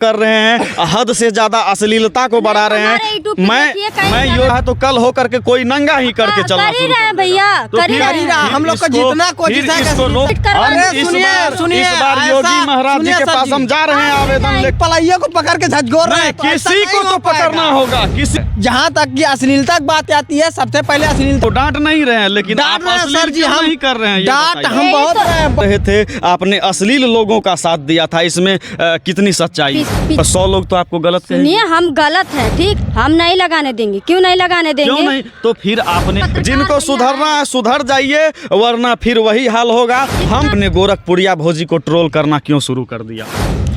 कर रहे हैं, हद से ज्यादा अश्लीलता को बढ़ा रहे हैं। मैं यो है तो कल होकर के कोई नंगा ही करके चलना शुरू कर देगा। भैया कर ही रहा। हम लोग का जितना कोशिश है इस बार योगी महाराज जी के पास हम जा रहे हैं आवेदन लेकर। पलाइया को पकड़ के झकझोर रहे हैं, किसी को तो पकड़ना होगा। किसी जहाँ तक की अश्लीलता की बात आती है, सबसे पहले अश्लीलता तो डांट नहीं रहे हैं, लेकिन आप सर जी हम नहीं कर रहे हैं। डांट हम बहुत रहे थे। आपने अश्लील लोगों का साथ दिया था, इसमें कितनी सच्चाई? 100 लोग तो आपको गलत कहेंगे। सुनिए, हम गलत है, ठीक, हम नहीं लगाने देंगे। क्यों नहीं लगाने देंगे? क्यों नहीं? तो फिर आपने जिनको सुधरना है सुधर जाइए, वरना फिर वही हाल होगा। हमने गोरखपुरिया भोजी को ट्रोल करना क्यों शुरू कर दिया?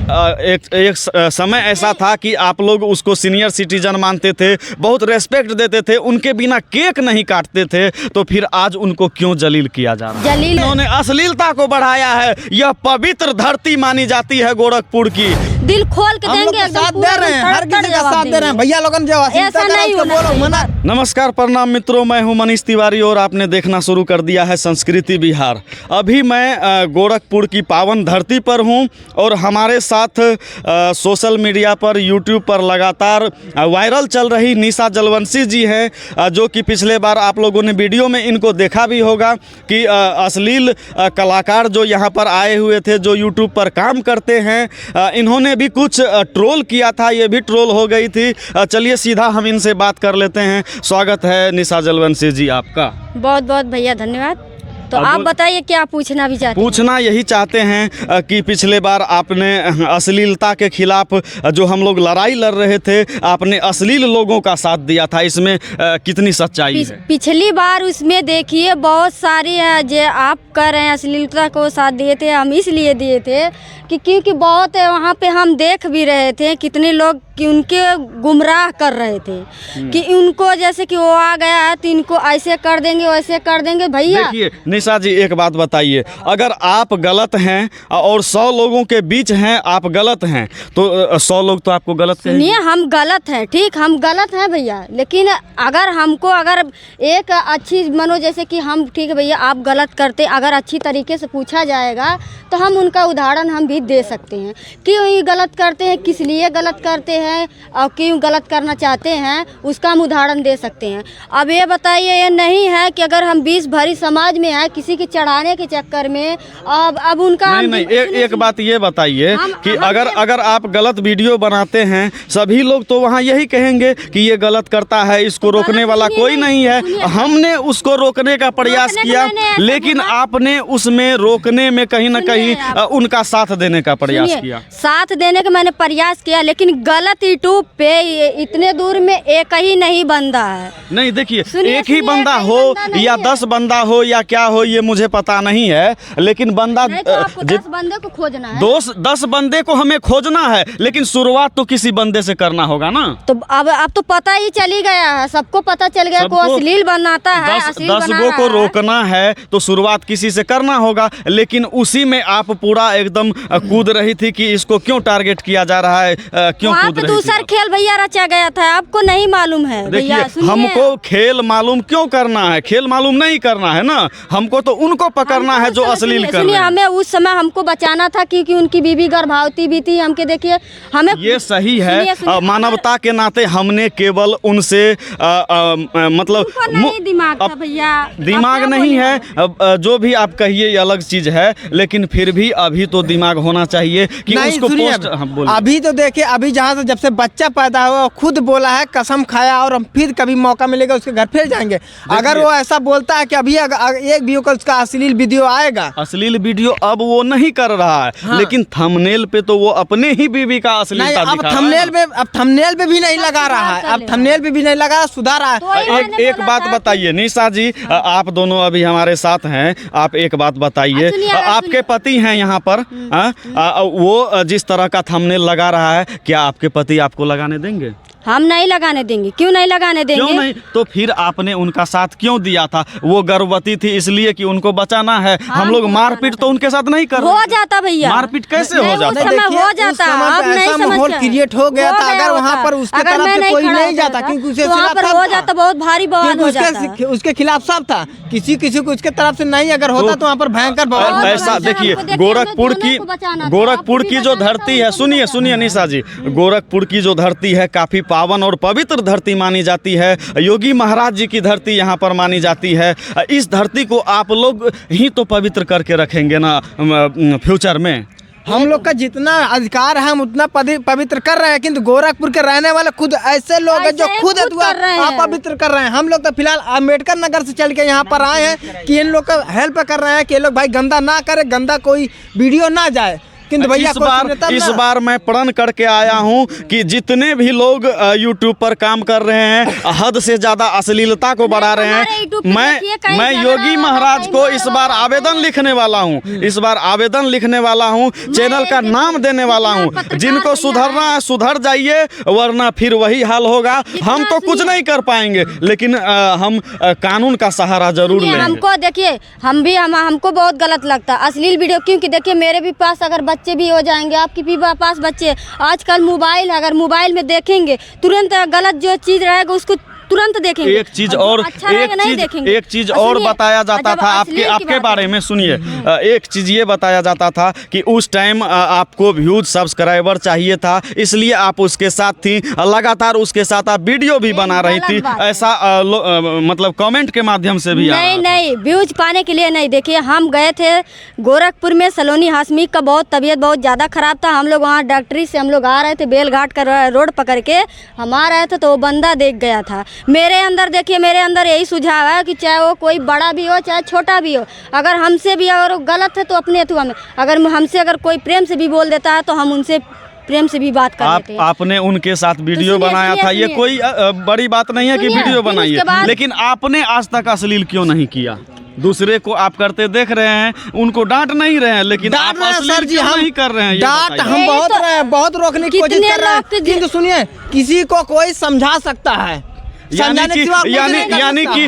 एक समय ऐसा था कि आप लोग उसको सीनियर सिटीजन मानते थे, बहुत रेस्पेक्ट देते थे, उनके बिना केक नहीं काटते थे, तो फिर आज उनको क्यों जलील किया जा रहा है? उन्होंने अश्लीलता को बढ़ाया है। यह पवित्र धरती मानी जाती है गोरखपुर की। दिल खोल के देंगे, साथ दे रहे हैं, हर किसी का साथ दे रहे हैं। भैया लोगन जो ऐसा नहीं होना। नमस्कार, प्रणाम मित्रों, मैं हूं मनीष तिवारी और आपने देखना शुरू कर दिया है संस्कृति बिहार। अभी मैं गोरखपुर की पावन धरती पर हूं और हमारे साथ सोशल मीडिया पर, यूट्यूब पर लगातार वायरल चल रही निशा जलवंशी जी हैं, जो कि पिछले बार आप लोगों ने वीडियो में इनको देखा भी होगा कि अश्लील कलाकार जो यहाँ पर आए हुए थे, जो यूट्यूब पर काम करते हैं, इन्होंने भी कुछ ट्रोल किया था, ये भी ट्रोल हो गई थी। चलिए सीधा हम इनसे बात कर लेते हैं। स्वागत है निशा जलवंशी जी आपका। बहुत बहुत भैया धन्यवाद। तो आप बताइए क्या पूछना भी चाहते हैं? पूछना यही चाहते हैं कि पिछले बार आपने अश्लीलता के खिलाफ जो हम लोग लड़ाई लड़ रहे थे, आपने अश्लील लोगों का साथ दिया था, इसमें कितनी सच्चाई है? पिछली बार उसमें देखिए बहुत सारी है जो आप कह रहे हैं अश्लीलता को साथ दिए थे। हम इसलिए दिए थे कि क्योंकि बहुत वहाँ पे हम देख भी रहे थे कितने लोग कि उनके गुमराह कर रहे थे कि उनको जैसे कि वो आ गया है तो इनको ऐसे कर देंगे वैसे कर देंगे। भैया देखिए निशा जी, एक बात बताइए, अगर आप गलत हैं और 100 लोगों के बीच हैं, आप गलत हैं, तो 100 लोग तो आपको गलत कहेंगे। सुनिए, हम गलत हैं, ठीक, हम गलत हैं भैया, लेकिन अगर हमको अगर एक अच्छी मनो जैसे कि हम, ठीक है भैया आप गलत करते, अगर अच्छी तरीके से पूछा जाएगा तो हम उनका उदाहरण हम भी दे सकते हैं। क्यों ये गलत करते हैं, किस लिए गलत करते हैं और क्यों गलत करना चाहते हैं, उसका हम उदाहरण दे सकते हैं। अब ये बताइए, ये नहीं है कि अगर हम 20 भरी समाज में है, किसी के चढ़ाने के चक्कर में अब उनका नहीं, एक बात ये बताइए कि अगर आप गलत वीडियो बनाते हैं, सभी लोग तो वहाँ यही कहेंगे कि ये गलत करता है, इसको रोकने वाला कोई नहीं है। हमने उसको रोकने का प्रयास किया, लेकिन आपने उसमें रोकने में कहीं ना कहीं उनका साथ देने का प्रयास किया। साथ देने का मैंने प्रयास किया, लेकिन गलत यूट्यूब पे इतने दूर में एक ही नहीं बंदा है। नहीं देखिए, एक ही बंदा हो या 10 बंदा हो या क्या हो, ये मुझे पता नहीं है, लेकिन बंदा तो आपको 10 बंदे को खोजना है। 10 बंदे को हमें खोजना है, लेकिन शुरुआत तो किसी बंदे से करना होगा ना। तो अब तो पता ही चली गया है, सबको पता चल गया को अश्लील बनाता है। 10 गो को रोकना है तो शुरुआत किसी से करना होगा, लेकिन उसी में आप पूरा एकदम कूद रही थी कि इसको क्यों टारगेट किया जा रहा है, क्यों कूद रही थी? दूसरा खेल भैया रचा गया था, आपको नहीं मालूम है? देखिए, हमको खेल मालूम क्यों करना है? खेल मालूम नहीं करना है ना, हमको तो उनको पकड़ना है जो अश्लील कर रहे हैं। हमें उस समय हमको बचाना था क्योंकि उनकी बीवी गर्भवती भी थी। हमके देखिए, हमें ये सही है, मानवता के नाते हमने केवल उनसे मतलब दिमाग था भैया, दिमाग नहीं है, जो भी आप कहिए ये अलग चीज है, लेकिन फिर भी अभी तो दिमाग होना चाहिए कि उसको पोस्ट। अभी तो देखिए, अभी जहाँ से जब से बच्चा पैदा हुआ खुद बोला है, कसम खाया, और हम फिर कभी मौका मिलेगा उसके घर फिर जाएंगे। अगर वो ऐसा बोलता है कि अभी एक भी उसका अश्लील वीडियो आएगा, अश्लील वीडियो अब वो नहीं कर रहा है, हाँ। लेकिन थंबनेल पे तो वो अपने ही बीवी का अश्लीलता दिखा रहा है। अब थंबनेल पे भी नहीं लगा रहा है, अब थंबनेल पे भी नहीं लगा, सुधार रहा है। एक बात बताइए निशा जी, आप दोनों अभी हमारे साथ हैं, आप एक बात बताइए, आपके पति हैं यहाँ पर, वो जिस तरह का थंबनेल लगा रहा है, क्या आपके पति आपको लगाने देंगे? हम नहीं लगाने देंगे। क्यों नहीं लगाने देंगे? क्यों नहीं? तो फिर आपने उनका साथ क्यों दिया था? वो गर्भवती थी इसलिए कि उनको बचाना है। हम लोग मारपीट तो उनके साथ नहीं कर रहे। हो जाता भैया, मारपीट कैसे हो जाता? हो जाता, आप नहीं समझते है। क्रिएट हो गया था, अगर वहाँ पर उसके अगर तरफ मैं से कोई खड़ा नहीं होता जाता, था, क्योंकि उसके तो वहाँ खिलाफ पर सब हो था। जाता, बहुत भारी बवाल हो जाता। उसके खिलाफ सब था, किसी को उसके तरफ से नहीं अगर होता तो वहाँ पर भयंकर बवाल ऐसा हमको देखिए, देखिए, गोरखपुर हमें की दोनों को बचाना था, गोरखपुर आपको की भी जो बचाना था, धरती है, उनको भी सुनिए बचाना सुनिए निशा जी, गोरखपुर की जो धरती है काफ़ी पावन और पवित्र धरती मानी जाती है। योगी महाराज जी की धरती यहाँ पर मानी जाती है। इस धरती को आप लोग ही तो पवित्र करके रखेंगे ना फ्यूचर में। हम लोग का जितना अधिकार है हम उतना पवित्र कर रहे हैं, किंतु गोरखपुर के रहने वाले खुद ऐसे लोग हैं जो ऐसे खुद खुद कर रहे हैं। अपवित्र कर रहे हैं। हम लोग तो फिलहाल अम्बेडकर नगर से चल के यहाँ पर आए हैं कि इन लोग का हेल्प कर रहे हैं कि ये लोग भाई गंदा ना करे, गंदा कोई वीडियो ना जाए। किंतु भैया इस बार मैं प्रण करके आया हूं कि जितने भी लोग यूट्यूब पर काम कर रहे हैं हद से ज्यादा अश्लीलता को बढ़ा रहे हैं, मैं योगी महाराज को इस बार आवेदन लिखने वाला हूं, इस बार आवेदन लिखने वाला हूं, चैनल का नाम देने वाला हूं। जिनको सुधरना है सुधर जाइए, वरना फिर वही हाल होगा। हम तो कुछ नहीं कर पाएंगे, लेकिन हम कानून का सहारा जरूर लेंगे। हमको देखिए, हमको बहुत गलत लगता है अश्लील वीडियो, क्योंकि देखिए मेरे भी पास अगर बच्चे भी हो जाएंगे, आपके भी पास बच्चे, आजकल मोबाइल है, अगर मोबाइल में देखेंगे तुरंत गलत जो चीज़ रहेगा उसको तुरंत देखेंगे। एक चीज और एक चीज और बताया जाता था आपके बारे में, सुनिए, एक चीज ये बताया जाता था कि उस टाइम आपको व्यूज सब्सक्राइबर चाहिए था, इसलिए आप उसके साथ थी, लगातार उसके साथ आप वीडियो भी बना रही थी, ऐसा मतलब कमेंट के माध्यम से भी नहीं व्यूज पाने के लिए नहीं। देखिए हम गए थे गोरखपुर में, सलोनी हाशमी का बहुत तबीयत बहुत ज़्यादा ख़राब था। हम लोग वहाँ डॉक्टरी से हम लोग आ रहे थे, बेलघाट का रोड पकड़ के हम आ रहे थे, तो वो बंदा देख गया था। मेरे अंदर देखिए, मेरे अंदर यही सुझाव है कि चाहे वो कोई बड़ा भी हो चाहे छोटा भी हो, अगर हमसे भी अगर गलत है तो अपने अथवा में, अगर हमसे अगर कोई प्रेम से भी बोल देता है तो हम उनसे प्रेम से भी बात कर लेते हैं। आपने उनके साथ वीडियो बनाया था, ये कोई बड़ी बात नहीं है कि वीडियो बनाइए, लेकिन आपने आज तक अश्लील क्यों नहीं किया? दूसरे को आप करते देख रहे हैं, उनको डांट नहीं रहे हैं, लेकिन आप अश्लील क्यों नहीं कर रहे हैं? डांट हम बहुत रोकने की कोशिश कर रहे हैं, किंतु सुनिए किसी को कोई समझा सकता है, यानी कि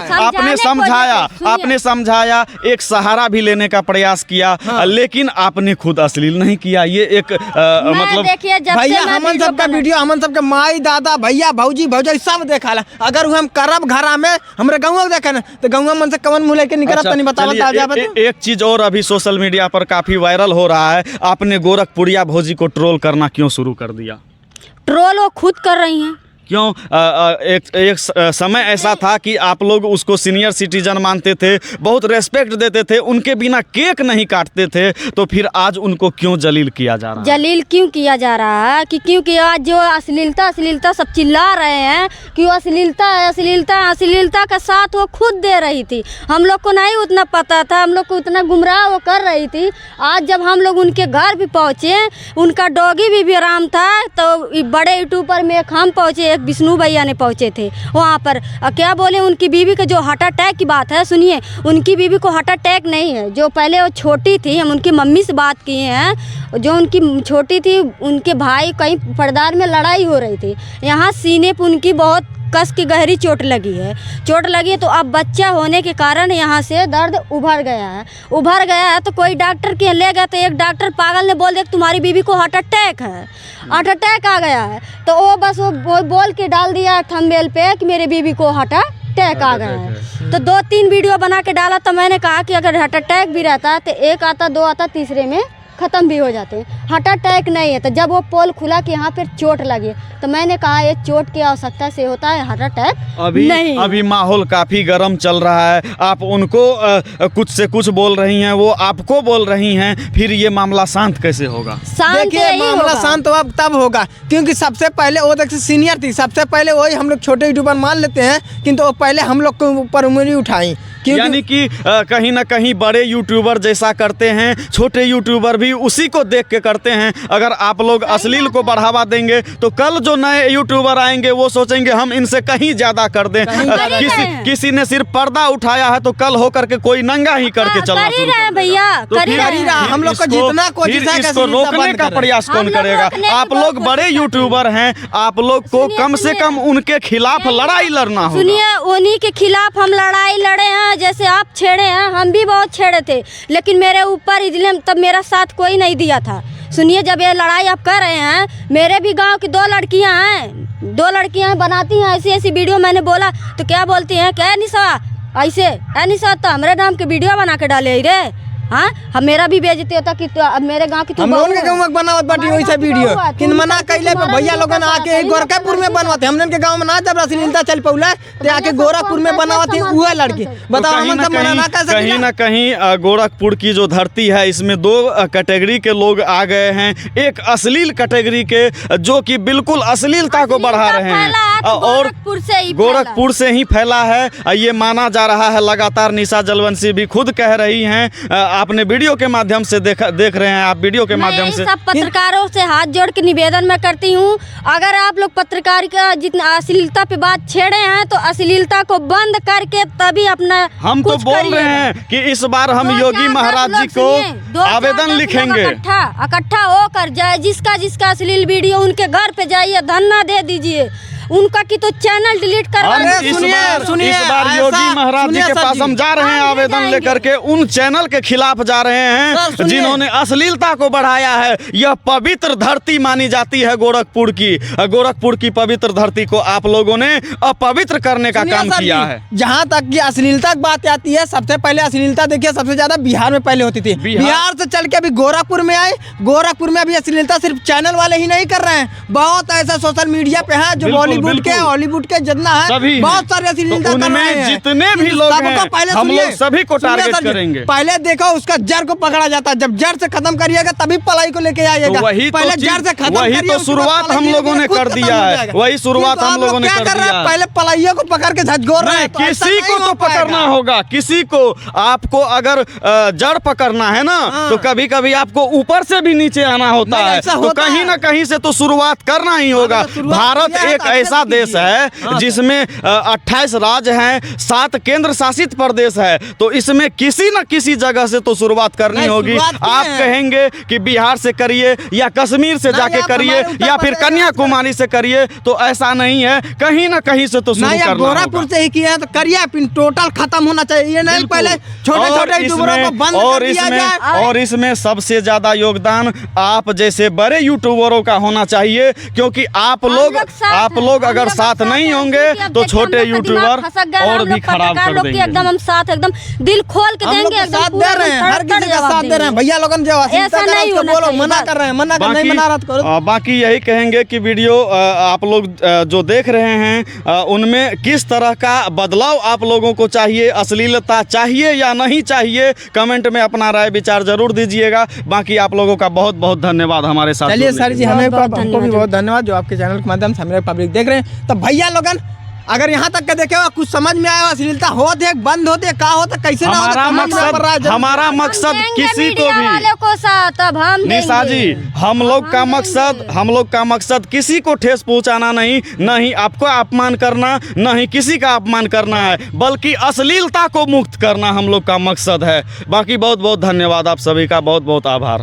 आपने समझाया, एक सहारा भी लेने का प्रयास किया, लेकिन आपने खुद अश्लील नहीं किया। ये एक मतलब भैया हमन सबका वीडियो, हमन सबके माई दादा भैया भौजी भौजाई सब देखा ला। अगर हम करब घरा में हमारे गाँव देखे ना तो गाँव मन से कवन मुँह लेके निकलत नहीं बतावा। एक चीज और अभी सोशल मीडिया पर काफी वायरल हो रहा है, आपने गोरखपुरिया भौजी को ट्रोल करना क्यों शुरू कर दिया? ट्रोल वो खुद कर रही हैं। क्यों? एक समय ऐसा था कि आप लोग उसको सीनियर सिटीजन मानते थे, बहुत रेस्पेक्ट देते थे, उनके बिना केक नहीं काटते थे, तो फिर आज उनको क्यों जलील किया जा रहा है? जलील क्यों किया जा रहा है कि क्योंकि आज जो अश्लीलता सब चिल्ला रहे हैं कि वो अश्लीलता का साथ वो खुद दे रही थी। हम लोग को नहीं उतना पता था, हम लोग को उतना गुमराह वो कर रही थी। आज जब हम लोग उनके घर भी पहुँचे, उनका डॉगी भी आराम था, तो बड़े यूट्यूबर में एक हम पहुँचे, एक विष्णु भैया ने पहुंचे थे वहाँ पर। क्या बोले, उनकी बीवी का जो हार्ट अटैक की बात है, सुनिए, उनकी बीवी को हार्ट अटैक नहीं है। जो पहले वो छोटी थी, हम उनकी मम्मी से बात किए हैं, जो उनकी छोटी थी, उनके भाई कहीं पर्दार में लड़ाई हो रही थी, यहाँ सीने पर उनकी बहुत कस की गहरी चोट लगी है, तो अब बच्चा होने के कारण यहाँ से दर्द उभर गया है। तो कोई डॉक्टर के ले गया, तो एक डॉक्टर पागल ने बोल दिया तुम्हारी बीवी को हार्ट अटैक आ गया है। तो वो बस वो बोल के डाल दिया थंबनेल पे कि मेरे बीवी को हार्ट अटैक आ गया है। तो 2-3 वीडियो बना के डाला। तो मैंने कहा कि अगर हार्ट अटैक भी रहता तो 1 आता 2 आता, तीसरे में ख़त्म भी हो जाते हैं। हार्ट अटैक नहीं है। तो जब वो पोल खुला कि यहाँ पर चोट लगी, तो मैंने कहा ये चोट की आवश्यकता से होता है, हार्ट अटैक नहीं। अभी माहौल काफ़ी गर्म चल रहा है, आप उनको कुछ से कुछ बोल रही हैं, वो आपको बोल रही हैं, फिर ये मामला शांत कैसे होगा? देखिए मामला शांत अब तब होगा क्योंकि सबसे पहले वो देखिए सीनियर थी, सबसे पहले वही हम लोग छोटे यूट्यूबर मान लेते हैं, किंतु वो पहले हम लोग के ऊपर उंगली उठाई। यानी कि कहीं ना कहीं बड़े यूट्यूबर जैसा करते हैं, छोटे यूट्यूबर भी उसी को देख के करते हैं। अगर आप लोग अश्लील को बढ़ावा देंगे तो कल जो नए यूट्यूबर आएंगे वो सोचेंगे हम इनसे कहीं ज्यादा कर दें। किसी ने सिर्फ पर्दा उठाया है तो कल होकर के कोई नंगा ही करके चलना शुरू कर भैया, हम लोग को जितना कोशिश है इसको रोकने का प्रयास कौन करेगा? आप लोग बड़े यूट्यूबर हैं, आप लोग को कम से कम उनके खिलाफ लड़ाई लड़ना होगा। सुनिए, उन्हीं के खिलाफ हम लड़ाई लड़े हैं, जैसे आप छेड़े हैं, हम भी बहुत छेड़े थे, लेकिन मेरे ऊपर इसलिए तब मेरा साथ कोई नहीं दिया था। सुनिए, जब ये लड़ाई आप कर रहे हैं, मेरे भी गांव की 2 लड़कियां हैं, 2 लड़कियां हैं, बनाती हैं ऐसी ऐसी वीडियो। मैंने बोला तो क्या बोलती हैं, क्या निशा ऐसे है, निशा तो हमारे नाम के वीडियो बना के डाले रे। हाँ, हम मेरा भी बेइज्जती होता कि अब मेरे गांव की हम लोगन के गांव में बनावत बाटी वैसे वीडियो किन मना कैले पे भैया लोगन आके गोरखपुर में बनवाते, हमने के गांव में ना जब अश्लीलता चल पौला ते आके गोरखपुर में बनावत है वो लड़की। बताओ हम सब मना ना कर सके। कहीं ना कहीं गोरखपुर की जो धरती है इसमें 2 कैटेगरी के लोग आ गए हैं। एक अश्लील कैटेगरी के जो कि बिल्कुल अश्लीलता को बढ़ा रहे हैं और गोरखपुर से ही फैला है। ये माना जा रहा है लगातार। निशा जलवंशी भी खुद कह रही हैं, आपने वीडियो के माध्यम से देख रहे हैं, आप वीडियो के माध्यम से। सब पत्रकारों से हाथ जोड़ के निवेदन मैं करती हूँ, अगर आप लोग पत्रकार का जितना अश्लीलता पे बात छेड़े हैं तो अश्लीलता को बंद करके तभी अपना हम तो बोल रहे हैं कि इस बार हम योगी महाराज जी को आवेदन लिखेंगे। इकट्ठा होकर जाए, जिसका अश्लील वीडियो उनके घर पे जाइए, धरना दे दीजिए उनका कि तो चैनल डिलीट करवाइए। इस बार योगी महाराज जी के पास हम जा रहे हैं आवेदन लेकर के, उन चैनल के खिलाफ जा रहे हैं जिन्होंने अश्लीलता को बढ़ाया है। यह पवित्र धरती मानी जाती है गोरखपुर की पवित्र धरती को आप लोगों ने अपवित्र करने का काम किया है। जहाँ तक की अश्लीलता की बात आती है, सबसे पहले अश्लीलता देखिए सबसे ज्यादा बिहार में पहले होती थी। बिहार से चल के अभी गोरखपुर में आए, गोरखपुर में अभी अश्लीलता सिर्फ चैनल वाले ही नहीं कर रहे हैं, बहुत ऐसा सोशल मीडिया पे है जो बॉलीवुड के हॉलीवुड के जितना है बहुत सारे अश्लीलता कर रहे हैं। जितने भी लोग हैं हम लोग सभी को टारगेट करेंगे। पहले देखो उसका जड़ को पकड़ा जाता है, जब जड़ से खत्म करिएगा तभी पलाई को लेके आइएगा। पहले जड़ से खत्म वही तो शुरुआत हम लोगों ने कर दिया है, वही शुरुआत हम लोगों ने कर दिया है। पहले पलाइयों को पकड़ के झकझोर रहे हैं। किसी को तो पकड़ना होगा, किसी को। आपको अगर जड़ पकड़ना है ना तो कभी कभी आपको ऊपर से भी नीचे आना होता है, तो कहीं ना कहीं से तो शुरुआत करना ही होगा। भारत एक ऐसा देश है जिसमें 28 राज्य हैं, 7 केंद्र शासित प्रदेश है, तो इसमें किसी न किसी जगह से तो शुरुआत करनी होगी। आप कहेंगे कि बिहार से करिए या कश्मीर से जाके करिए या फिर कन्याकुमारी से करिए, तो ऐसा नहीं है, कहीं ना कहीं से तो शुरू करना होगा। गोरखपुर से ही किया है तो करिए, टोटल खत्म होना चाहिए। नहीं पहले छोटे-छोटे यूट्यूबरों को बंद कर दिया जाए। और इसमें सबसे ज्यादा योगदान आप जैसे बड़े यूट्यूबरों का होना चाहिए, क्योंकि आप लोग अगर साथ नहीं होंगे तो छोटे यूट्यूबर और भी खराब कर देंगे। एकदम हम साथ एकदम दिल खोल के देंगे, एकदम साथ दे रहे हैं, हर किसी का साथ दे रहे हैं। भैया लोगन जो बोलो मना कर रहे हैं, मना कर नहीं मना करो। बाकी यही कहेंगे कि वीडियो आप लोग जो देख रहे हैं उनमें किस तरह का बदलाव आप लोगों को चाहिए, अश्लीलता चाहिए या नहीं चाहिए, कमेंट में अपना राय विचार जरूर दीजिएगा। बाकी आप लोगों का बहुत बहुत धन्यवाद हमारे साथ। चलिए सर जी, हमको भी बहुत धन्यवाद जो आपके चैनल के माध्यम से हमारे पब्लिक देख रहे हैं। तो भैया लोगन अगर यहाँ तक के देखे हो कुछ समझ में आया, अश्लीलता हो दे बंद होते का होता कैसे ना होता, हमारा मकसद किसी को भी निशा जी, हम लोग का मकसद किसी को ठेस पहुंचाना नहीं, न ही आपको अपमान करना, न ही किसी का अपमान करना है, बल्कि अश्लीलता को मुक्त करना हम लोग का मकसद है। बाकी बहुत बहुत धन्यवाद, आप सभी का बहुत बहुत आभार।